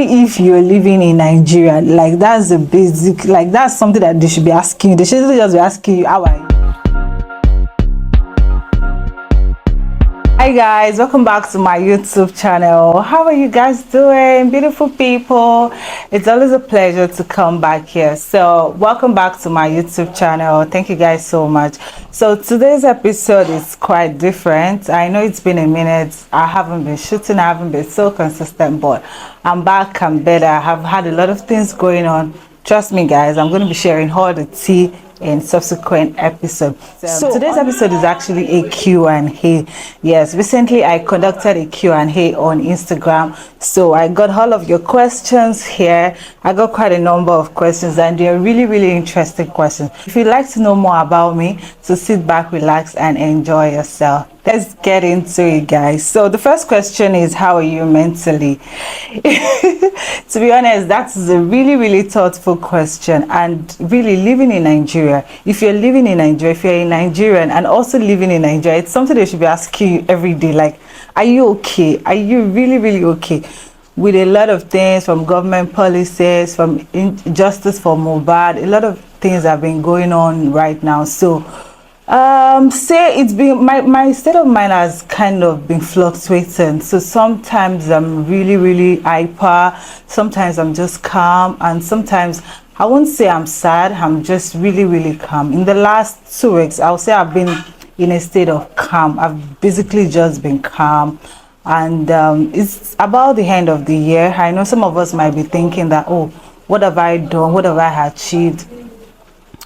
especially if you're living in Nigeria. Like, that's the basic, like, that's something that they should be asking you. They shouldn't just be asking you, how are you? Hi guys, welcome back to my YouTube channel. How are you guys doing, beautiful people? It's always a pleasure to come back here. So welcome back to my YouTube channel. Thank you guys so much. So today's episode is quite different. I know it's been a minute. I haven't been shooting, I haven't been so consistent, but I'm back, I'm better. I have had a lot of things going on. Trust me guys, I'm going to be sharing all the tea in subsequent episodes. So today's episode is actually a Q&A. Yes, recently I conducted a Q&A on Instagram, so I got all of your questions here. I got quite a number of questions, and they're really interesting questions. If you'd like to know more about me, so sit back, relax, and enjoy yourself. Let's get into it, guys. So the first question is, how are you mentally? To be honest, that's a really thoughtful question. And really, living in Nigeria, if you're living in Nigeria, if you're a Nigerian and also living in Nigeria, it's something they should be asking you every day. Like, are you okay? Are you really okay? With a lot of things, from government policies, from injustice for Mohbad, a lot of things have been going on right now. So say it's been, my state of mind has kind of been fluctuating. So sometimes I'm really hyper, sometimes I'm just calm, and sometimes I won't say I'm sad, I'm just really calm. In the last 2 weeks, I'll say I've been in a state of calm. I've basically just been calm. And it's about the end of the year. I know some of us might be thinking that, oh, what have I done, what have I achieved?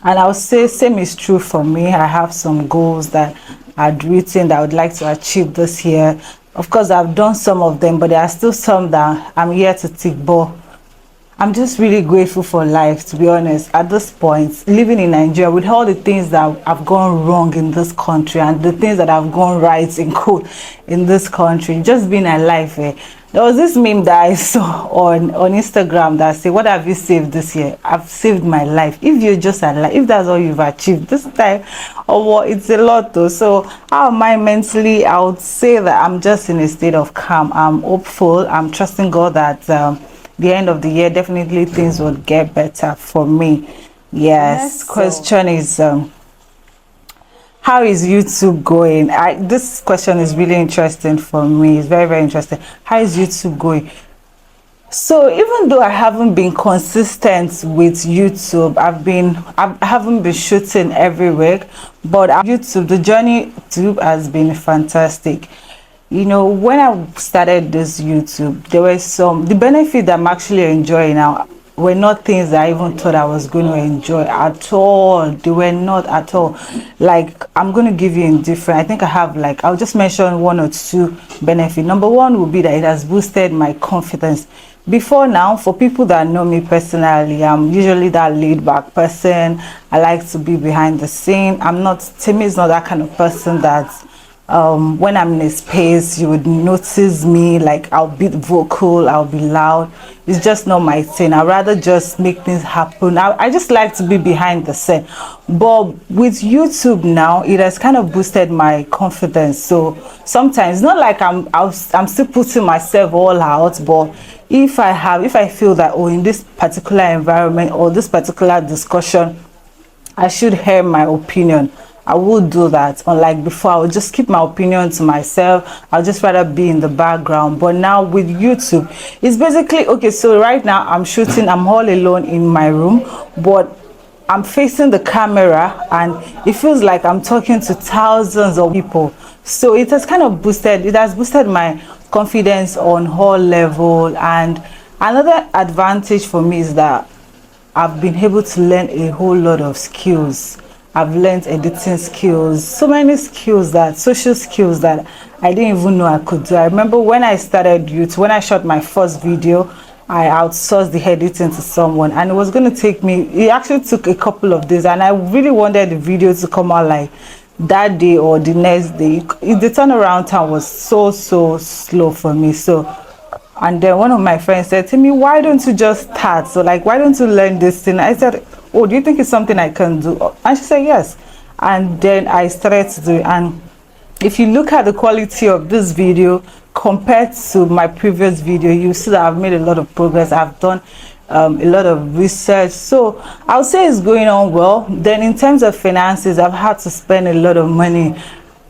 And I'll say same is true for me. I have some goals that I'd written that I would like to achieve this year. Of course, I've done some of them, but there are still some that I'm here to tick. But I'm just really grateful for life, to be honest. At this point, living in Nigeria, with all the things that have gone wrong in this country and the things that have gone right in this country, just being alive. There was this meme that I saw on Instagram that said, what have you saved this year? I've saved my life. If you're just alive, if that's all you've achieved this time, or what, it's a lot though. So how am I mentally? I would say that I'm just in a state of calm. I'm hopeful. I'm trusting God that the end of the year, definitely things will get better for me. Yes. Question is, how is YouTube going? This question is really interesting for me. It's very interesting. How is YouTube going? So even though I haven't been consistent with YouTube, I haven't been shooting every week, but YouTube, the journey to has been fantastic. You know, when I started this YouTube, there were the benefits I'm actually enjoying now were not things that I even thought I was going to enjoy at all. They were not at all. Like, I'm going to give you in different, I think I have, like, I'll just mention 1 or 2 benefits. Number 1 would be that it has boosted my confidence. Before now, for people that know me personally, I'm usually that laid back person. I like to be behind the scene. Timmy is not that kind of person that when I'm in a space, you would notice me, like I'll be vocal, I'll be loud. It's just not my thing. I'd rather just make things happen. I just like to be behind the scene. But with YouTube now, it has kind of boosted my confidence. So sometimes, not like I'm still putting myself all out, but if I feel that, oh, in this particular environment or this particular discussion, I should hear my opinion, I will do that. Unlike before, I would just keep my opinion to myself. I'll just rather be in the background. But now with YouTube, it's basically, okay, so right now I'm shooting, I'm all alone in my room, but I'm facing the camera and it feels like I'm talking to thousands of people. So it has kind of boosted my confidence on all level. And another advantage for me is that I've been able to learn a whole lot of skills. I've learned editing skills, so many skills, social skills that I didn't even know I could do. I remember when I started YouTube, when I shot my first video, I outsourced the editing to someone, and it was going to take me, it actually took a couple of days, and I really wanted the video to come out like that day or the next day. The turnaround time was so slow for me. So, and then one of my friends said to me, why don't you just start? So like, why don't you learn this thing? I said, oh, do you think it's something I can do? And she said yes. And then I started to do it, and if you look at the quality of this video compared to my previous video, you see that I've made a lot of progress. I've done a lot of research, so I'll say it's going on well. Then in terms of finances, I've had to spend a lot of money.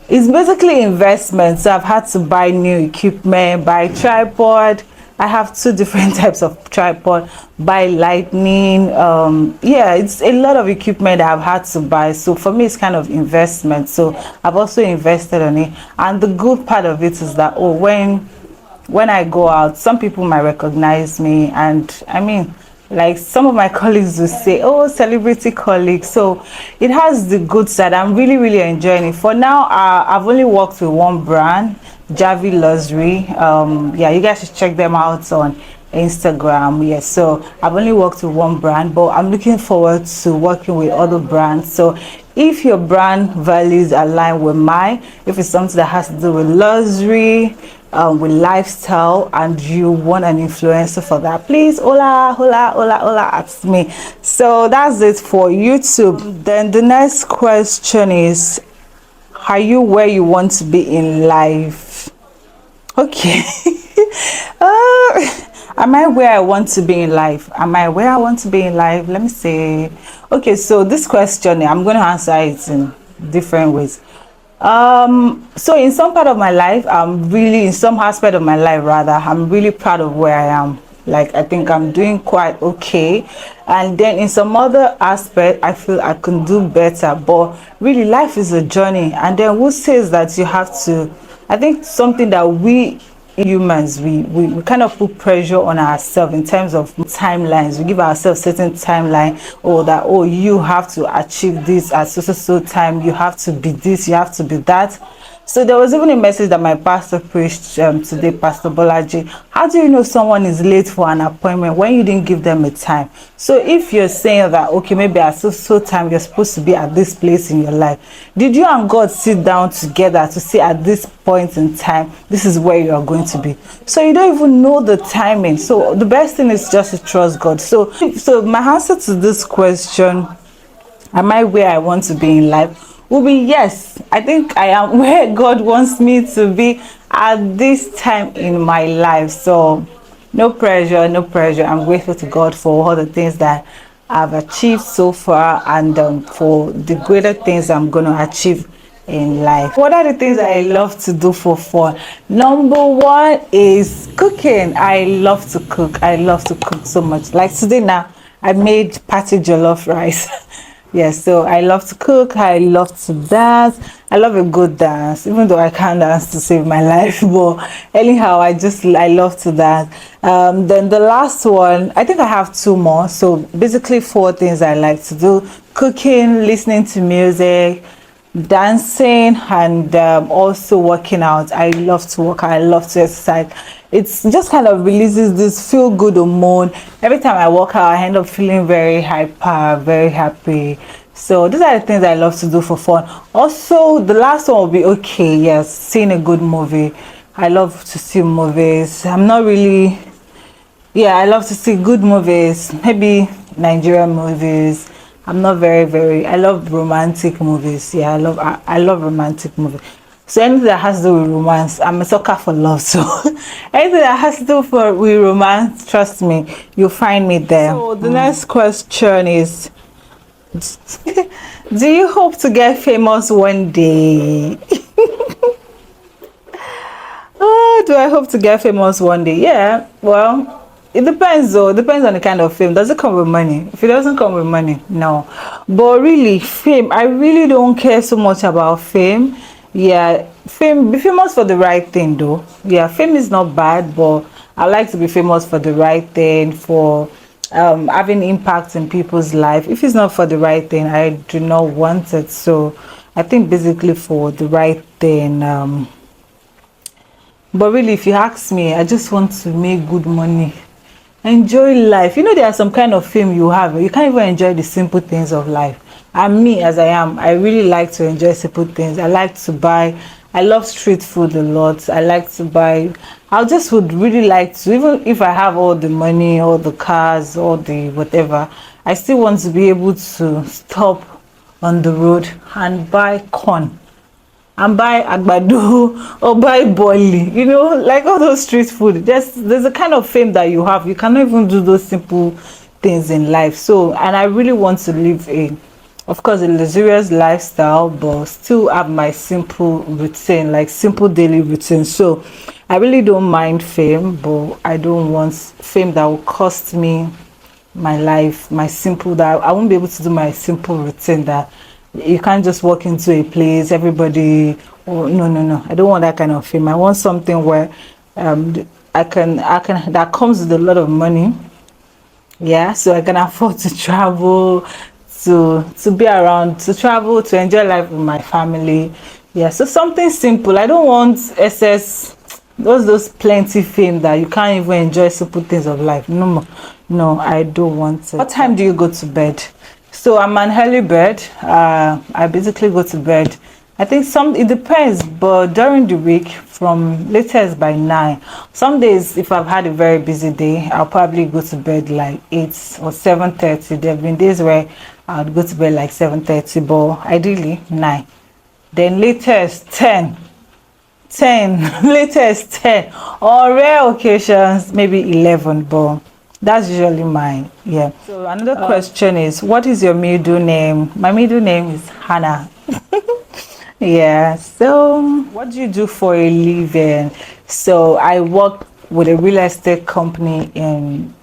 It's basically investments. So I've had to buy new equipment, buy tripod. I have two different types of tripod, buy lightning. Yeah, it's a lot of equipment that I've had to buy. So for me, it's kind of investment. So I've also invested on it. And the good part of it is that, oh, when I go out, some people might recognize me. And I mean, like some of my colleagues will say, oh, celebrity colleague. So it has the good side. I'm really enjoying it. For now, I've only worked with one brand, Javi Luxury. Yeah, you guys should check them out on Instagram. Yes, so I've only worked with one brand, but I'm looking forward to working with other brands. So if your brand values align with mine, if it's something that has to do with luxury, with lifestyle, and you want an influencer for that, please hola ask me. So that's it for YouTube. Then the next question is, are you where you want to be in life? Okay. Am I where I want to be in life? Am I where I want to be in life? Let me say. Okay, so this question, I'm going to answer it in different ways. So in some part of my life, in some aspect of my life rather, I'm really proud of where I am. Like, I think I'm doing quite okay. And then in some other aspect, I feel I can do better. But really, life is a journey. And then who says that you have to, I think something that we humans, we kind of put pressure on ourselves in terms of timelines. We give ourselves certain timeline, or that, oh, you have to achieve this at so time, you have to be this, you have to be that. So there was even a message that my pastor preached today, Pastor Bolaji. How do you know someone is late for an appointment when you didn't give them a time? So if you're saying that, okay, maybe at so time you're supposed to be at this place in your life, did you and God sit down together to say at this point in time, this is where you are going to be? So you don't even know the timing. So the best thing is just to trust God. So my answer to this question, am I where I want to be in life, will be yes. I think I am where God wants me to be at this time in my life. So no pressure. I'm grateful to God for all the things that I've achieved so far, and for the greater things I'm going to achieve in life. What are the things that I love to do for fun? Number one is cooking. I love to cook. I love to cook so much. Like today now, I made patty jollof rice. Yes, so I love to cook. I love to dance. I love a good dance, even though I can't dance to save my life. But anyhow, I love to dance. Then the last one, I think I have two more. So basically 4 things I like to do: cooking, listening to music, dancing, and also working out. I love to work out. I love to exercise. It's just kind of releases this feel good hormone. Every time I work out, I end up feeling very hyper, very happy. So these are the things I love to do for fun. Also, the last one will be, okay, yes, seeing a good movie. I love to see movies. I'm not really, yeah, I love to see good movies, maybe Nigerian movies. I'm not very, I love romantic movies. Yeah, I love romantic movies. So anything that has to do with romance, I'm a sucker for love. So anything that has to do with romance, trust me, you'll find me there. So the next question is, do you hope to get famous one day? Oh, do I hope to get famous one day? Yeah, well, it depends though. It depends on the kind of fame. Does it come with money? If it doesn't come with money, no. But really, fame, I really don't care so much about fame. Yeah, be famous for the right thing though. Yeah, fame is not bad, but I like to be famous for the right thing, for having impact in people's life. If it's not for the right thing, I do not want it. So I think basically for the right thing. But really, if you ask me, I just want to make good money, enjoy life. You know, there are some kind of fame you have, you can't even enjoy the simple things of life. And me, as I am, I really like to enjoy simple things. I like to buy, I love street food a lot. I like to buy, I just would really like to, even if I have all the money, all the cars, all the whatever, I still want to be able to stop on the road and buy corn. and buy agbado or buy boli, you know, like all those street food. There's a kind of fame that you have. You cannot even do those simple things in life. So, and I really want to live a, of course, a luxurious lifestyle, but still have my simple routine, like simple daily routine. So I really don't mind fame, but I don't want fame that will cost me my life, my simple, that I won't be able to do my simple routine. That you can't just walk into a place, everybody, oh no, no, no, I don't want that kind of fame. I want something where I can that comes with a lot of money, yeah, so I can afford to travel, to be around, to travel, to enjoy life with my family. Yeah, so something simple. I don't want excess, those plenty fame that you can't even enjoy simple things of life. No, no, I don't want it. What time do you go to bed? So I'm an early bird. I basically go to bed, I think it depends, but during the week from latest by 9. Some days if I've had a very busy day, I'll probably go to bed like 8 or 7:30. There have been days where I'd go to bed like 7:30, but ideally 9. Then latest 10, latest 10, or rare occasions maybe 11, but that's usually mine. Yeah. So another question is, what is your middle name? My middle name is Hannah. Yeah, so what do you do for a living? So I work with a real estate company in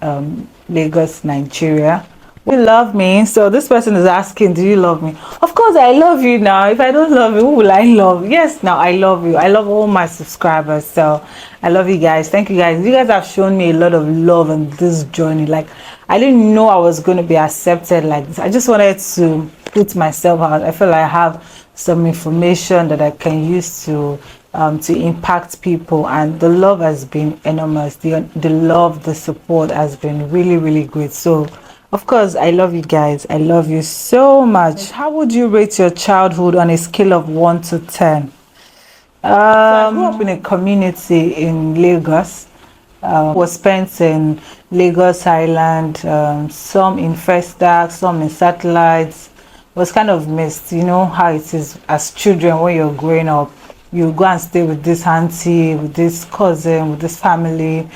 Lagos, Nigeria. You love me? So this person is asking, do you love me? Of course I love you. Now if I don't love you, who will I love? Yes, now I love you. I love all my subscribers. So I love you guys. Thank you guys. You guys have shown me a lot of love in this journey. Like, I didn't know I was going to be accepted like this. I just wanted to put myself out. I feel like I have some information that I can use to impact people, and the love has been enormous. The love, the support has been really, really great. So of course I love you guys. I love you so much. How would you rate your childhood on a scale of 1 to 10? So I grew up in a community in Lagos. Was spent in Lagos Island, some in Festac, some in Satellites. Was kind of missed. You know how it is as children when you're growing up. You go and stay with this auntie, with this cousin, with this family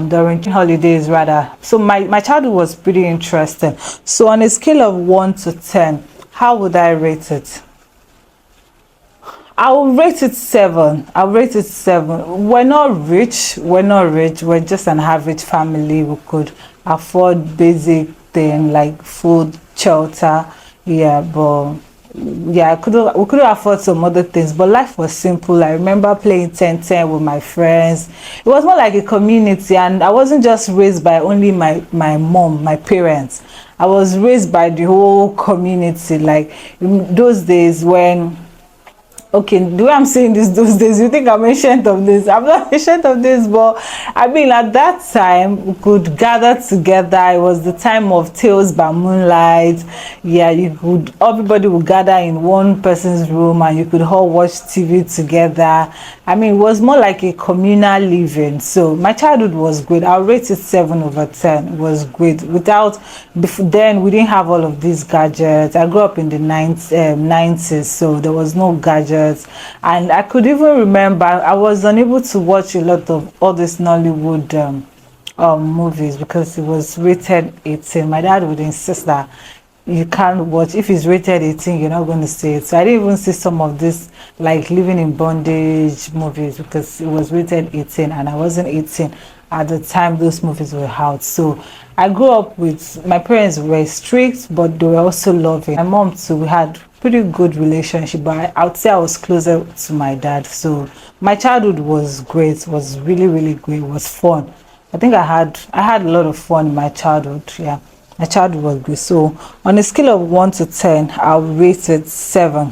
during holidays rather. So my childhood was pretty interesting. So on a scale of 1 to 10, how would I rate it? I'll rate it 7. I'll rate it 7. We're not rich. We're not rich. We're just an average family. We could afford basic things like food, shelter. Yeah, but yeah, we could afford some other things, but life was simple. I remember playing 10-10 with my friends. It was more like a community, and I wasn't just raised by only my mom, my parents. I was raised by the whole community. Like in those days when, okay, the way I'm saying this, those days, you think I'm ancient of this. I'm not ancient of this, but I mean, at that time, we could gather together. It was the time of Tales by Moonlight. Yeah, everybody would gather in one person's room and you could all watch TV together. I mean, it was more like a communal living. So my childhood was great. I'll rate it 7/10. It was great. Then we didn't have all of these gadgets. I grew up in the 90s, so there was no gadgets. And I could even remember I was unable to watch a lot of all these Nollywood movies because it was rated 18. My dad would insist that you can't watch, if it's rated 18 you're not going to see it. So I didn't even see some of this like Living in Bondage movies because it was rated 18 and I wasn't 18 at the time those movies were out. So I grew up with, my parents were strict but they were also loving. My mom too, we had pretty good relationship, but I would say I was closer to my dad. So my childhood was great, was really, really great. It was fun. I think I had a lot of fun in my childhood. Yeah, my childhood was good. So on a scale of 1 to 10, I'll rate it 7.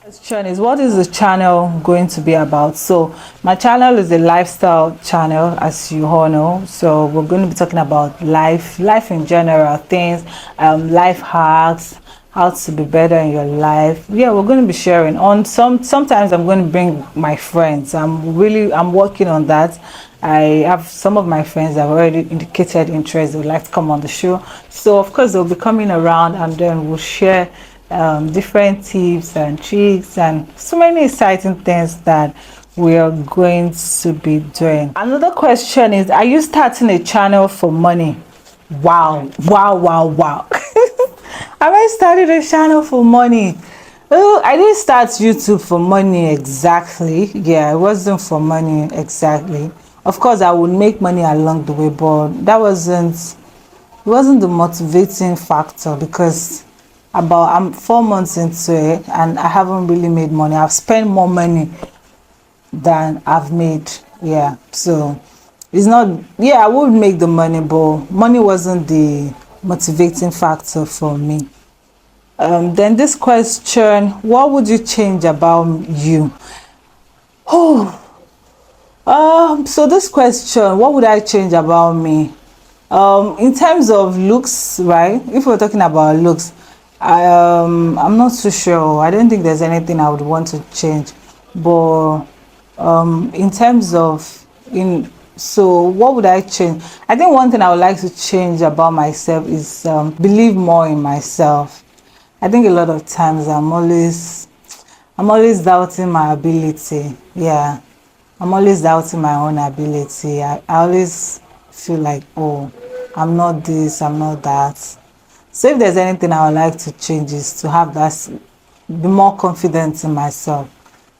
Question is, what is the channel going to be about? So my channel is a lifestyle channel, as you all know. So we're going to be talking about life in general, things, life hacks, how to be better in your life. Yeah, we're going to be sharing on sometimes I'm going to bring my friends. I'm working on that. I have some of my friends that have already indicated interest, they would like to come on the show. So of course they'll be coming around and then we'll share different tips and tricks and so many exciting things that we are going to be doing. Another question is, are you starting a channel for money? Wow, wow, wow, wow. Have I started a channel for money? Oh, I didn't start YouTube for money exactly. Yeah, it wasn't for money exactly. Of course, I would make money along the way, but that wasn't the motivating factor, because I'm 4 months into it and I haven't really made money. I've spent more money than I've made. Yeah, so it's not, yeah, I would make the money, but money wasn't the motivating factor for me. Then this question, what would you change about you? Oh, so this question, what would I change about me? In terms of looks, right? If we're talking about looks, I'm not too sure. I don't think there's anything I would want to change. But in terms of so what would I change? I think one thing I would like to change about myself is believe more in myself. I think a lot of times I'm always doubting my ability. Yeah, I'm always doubting my own ability. I always feel like, oh, I'm not this, I'm not that. So if there's anything I would like to change is to have that, be more confident in myself,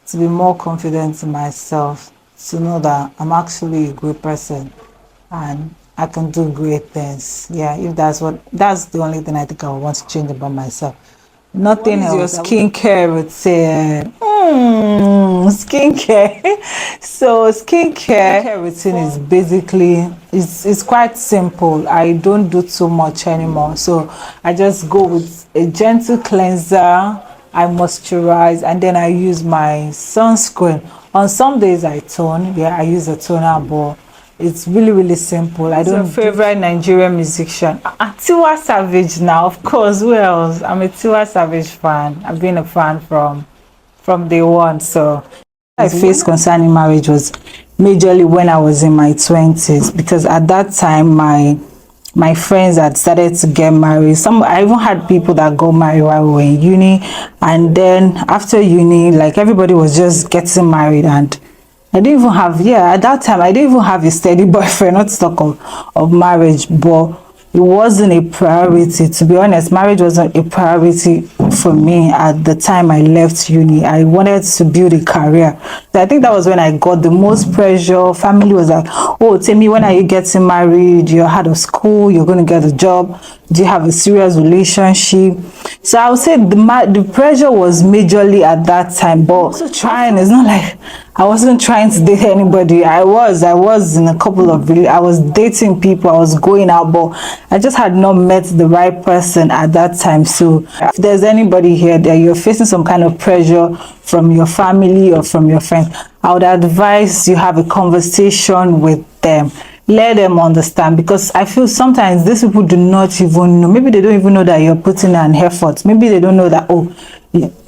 to be more confident in myself, to know that I'm actually a great person and I can do great things. Yeah, if that's the only thing I think I would want to change about myself. Nothing else. Your skincare routine. Skincare. So skincare routine is basically it's quite simple. I don't do too much anymore. So I just go with a gentle cleanser. I moisturize and then I use my sunscreen. On some days I tone. Yeah, I use a toner, but it's really simple. I don't. What's your favorite Nigerian musician? Tiwa Savage now, of course. Who else? I'm a Tiwa Savage fan. I've been a fan from day one. So I faced concerning marriage was majorly when I was in my 20s, because at that time my friends had started to get married. I even had people that got married while we were in uni, and then after uni, like everybody was just getting married, and I didn't even have, yeah, at that time I didn't even have a steady boyfriend, not to talk of marriage. But it wasn't a priority, to be honest. Marriage wasn't a priority for me at the time I left uni. I wanted to build a career. So I think that was when I got the most pressure. Family was like, oh, tell me, when are you getting married? You're out of school, you're going to get a job, do you have a serious relationship? So I would say the pressure was majorly at that time. But also trying, it's not like I wasn't trying to date anybody. I was in a couple of, I was dating people, I was going out, but I just had not met the right person at that time. So if there's anybody here that you're facing some kind of pressure from your family or from your friends, I would advise you have a conversation with them. Let them understand, because I feel sometimes these people do not even know. Maybe they don't even know that you're putting an effort. Maybe they don't know that, oh,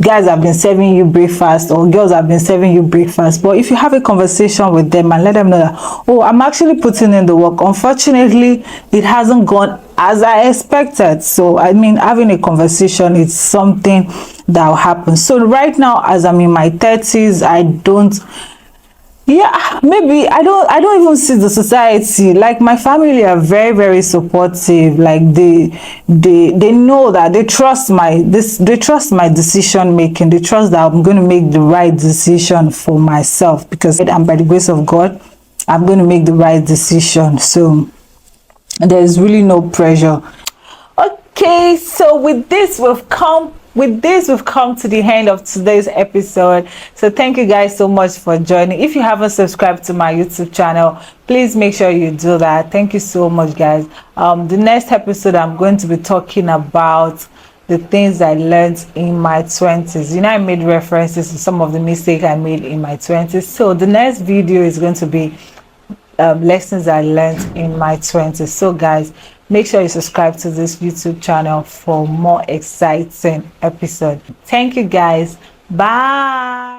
guys have been serving you breakfast or girls have been serving you breakfast. But if you have a conversation with them and let them know that, oh, I'm actually putting in the work, unfortunately it hasn't gone as I expected. So I mean, having a conversation is something that will happen. So right now, as I'm in my 30s, I don't, yeah, maybe I don't even see the society, like my family are very supportive. Like they know that they trust my decision making. They trust that I'm going to make the right decision for myself, because I'm, by the grace of God, I'm going to make the right decision. So there's really no pressure. Okay, so with this we've come to the end of today's episode. So thank you guys so much for joining. If you haven't subscribed to my YouTube channel, please make sure you do that. Thank you so much, guys. The next episode, I'm going to be talking about the things I learned in my 20s. You know, I made references to some of the mistakes I made in my 20s. So the next video is going to be lessons I learned in my 20s. So guys, make sure you subscribe to this YouTube channel for more exciting episodes. Thank you guys. Bye.